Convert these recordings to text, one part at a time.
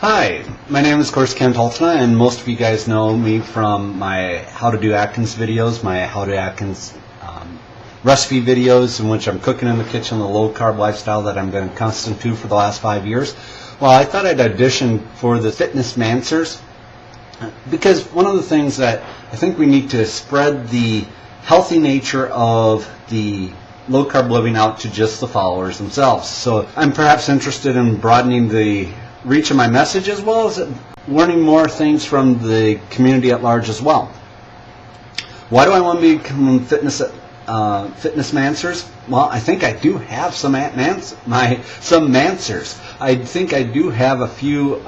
Hi, my name is, of course, Ken Taltna, and most of you guys know me from my How to Do Atkins videos, my How to Atkins recipe videos in which I'm cooking in the kitchen, the low-carb lifestyle that I've been constant to for the last 5 years. Well, I thought I'd audition for the FitnessManswers because one of the things that I think we need to spread the healthy nature of the low-carb living out to just the followers themselves. So I'm perhaps interested in broadening the reach of my message as well as learning more things from the community at large as well. Why do I want to become FitnessManswers? Well, I think I do have some Manswers. I think I do have a few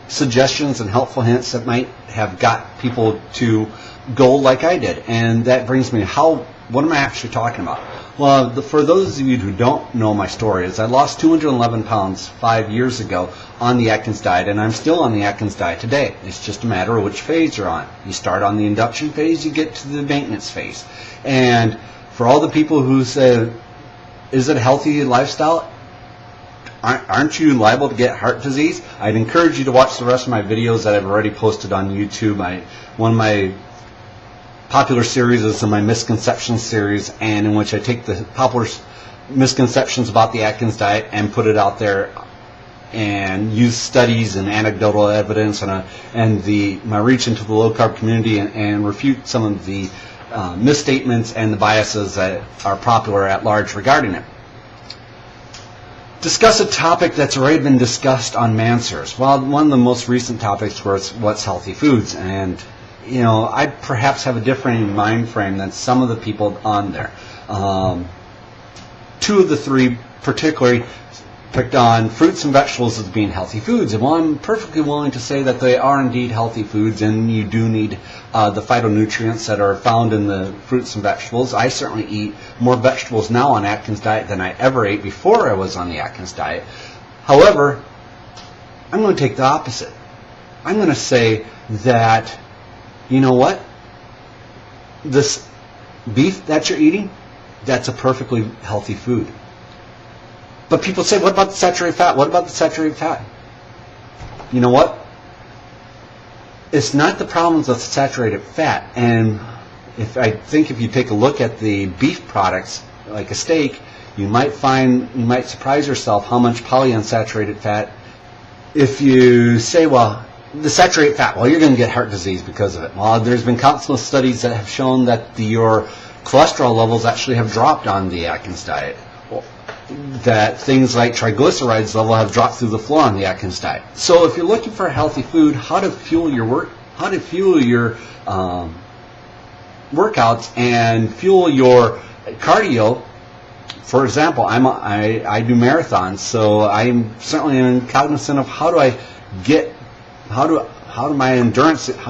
suggestions and helpful hints that might have got people to go like I did. And that brings me to what am I actually talking about? Well, for those of you who don't know my story, is I lost 211 pounds 5 years ago on the Atkins diet, and I'm still on the Atkins diet today. It's just a matter of which phase you're on. You start on the induction phase, you get to the maintenance phase. And for all the people who say, is it a healthy lifestyle? Aren't you liable to get heart disease? I'd encourage you to watch the rest of my videos that I've already posted on YouTube. One of my popular series is my misconceptions series, and in which I take the popular misconceptions about the Atkins diet and put it out there and use studies and anecdotal evidence and my reach into the low carb community and refute some of the misstatements and the biases that are popular at large regarding it. Discuss a topic that's already been discussed on Manswers. Well, one of the most recent topics was what's healthy foods, and I perhaps have a different mind frame than some of the people on there. Two of the three particularly picked on fruits and vegetables as being healthy foods. And while I'm perfectly willing to say that they are indeed healthy foods and you do need the phytonutrients that are found in the fruits and vegetables, I certainly eat more vegetables now on Atkins diet than I ever ate before I was on the Atkins diet. However, I'm going to take the opposite. I'm going to say that, you know what? This beef that you're eating, that's a perfectly healthy food. But people say, what about the saturated fat? What about the saturated fat? You know what? It's not the problems with saturated fat. And if you take a look at the beef products, like a steak, you might surprise yourself how much polyunsaturated fat. If you say, well, the saturated fat, well, you're going to get heart disease because of it. Well, there's been countless studies that have shown that your cholesterol levels actually have dropped on the Atkins diet. That things like triglycerides level have dropped through the floor on the Atkins diet. So if you're looking for a healthy food, how to fuel your workouts and fuel your cardio. For example, I do marathons, so I'm certainly cognizant of how do I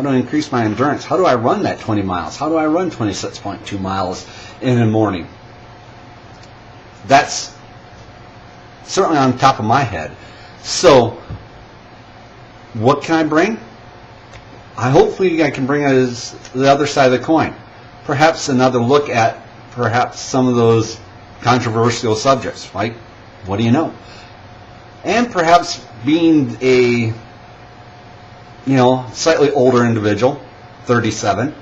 increase my endurance? How do I run that 20 miles? How do I run 26.2 miles in the morning? That's certainly on top of my head. So, what can I bring? Hopefully I can bring is the other side of the coin. Perhaps another look at some of those controversial subjects, like what do you know? And perhaps being a slightly older individual, 37,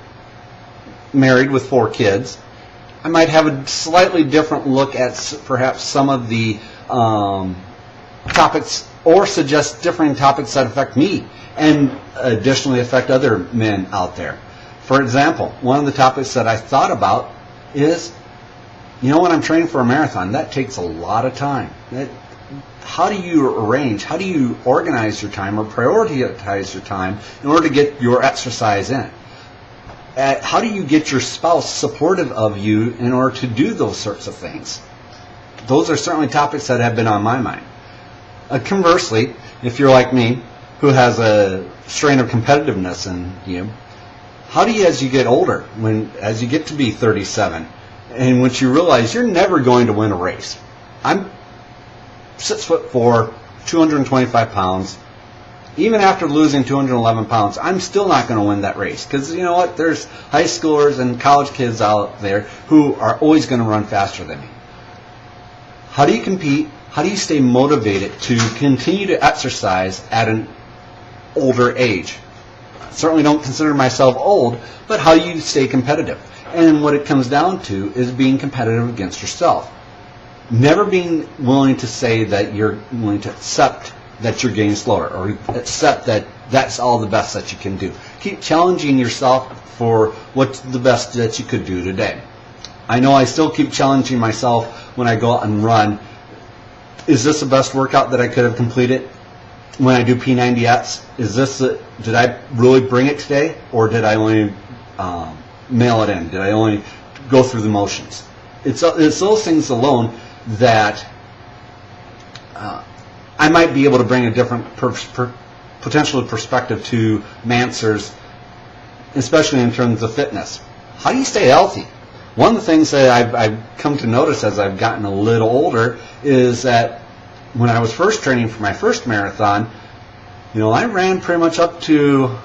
married with 4 kids, I might have a slightly different look at perhaps some of the topics, or suggest different topics that affect me and additionally affect other men out there. For example, one of the topics that I thought about is, when I'm training for a marathon, that takes a lot of time. How do you organize your time or prioritize your time in order to get your exercise in? How do you get your spouse supportive of you in order to do those sorts of things? Those are certainly topics that have been on my mind. Conversely, if you're like me, who has a strain of competitiveness in you, how do you, as you get older, as you get to be 37, and once you realize you're never going to win a race? I'm 6'4", 225 pounds. Even after losing 211 pounds, I'm still not going to win that race. Because you know what? There's high schoolers and college kids out there who are always going to run faster than me. How do you compete How do you stay motivated to continue to exercise at an older age? I certainly don't consider myself old, but how do you stay competitive? And what it comes down to is being competitive against yourself. Never being willing to say that you're willing to accept that you're getting slower, or accept that that's all the best that you can do. Keep challenging yourself for what's the best that you could do today. I know I still keep challenging myself when I go out and run. Is this the best workout that I could have completed? When I do P90X, did I really bring it today, or did I only mail it in? Did I only go through the motions? It's those things alone that I might be able to bring a different potential perspective to Manswers, especially in terms of fitness. How do you stay healthy? One of the things that I've come to notice as I've gotten a little older is that when I was first training for my first marathon, I ran pretty much up to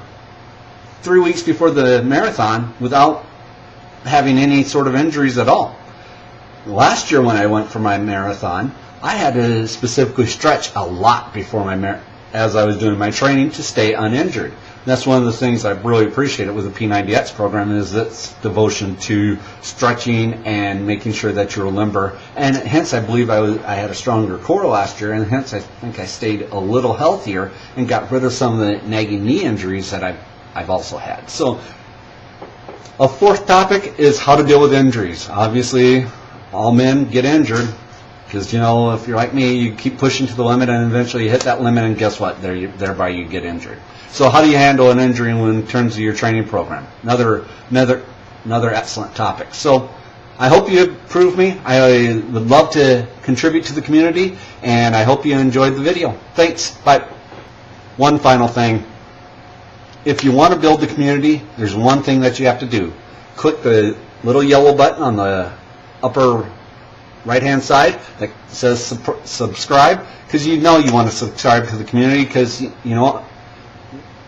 3 weeks before the marathon without having any sort of injuries at all. Last year when I went for my marathon, I had to specifically stretch a lot before as I was doing my training to stay uninjured. That's one of the things I really appreciated with the P90X program, is its devotion to stretching and making sure that you're limber. And hence I believe I had a stronger core last year, and hence I think I stayed a little healthier and got rid of some of the nagging knee injuries that I've also had. So a fourth topic is how to deal with injuries. Obviously, all men get injured because, if you're like me, you keep pushing to the limit and eventually you hit that limit, and guess what? Thereby you get injured. So how do you handle an injury in terms of your training program? Another excellent topic. So I hope you approve me. I would love to contribute to the community, and I hope you enjoyed the video. Thanks. Bye. One final thing. If you want to build the community, there's one thing that you have to do. Click the little yellow button on the upper right-hand side that says subscribe, because you want to subscribe to the community, because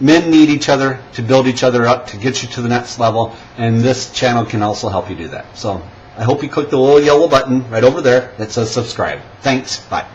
men need each other to build each other up to get you to the next level, and this channel can also help you do that. So I hope you click the little yellow button right over there that says subscribe. Thanks. Bye.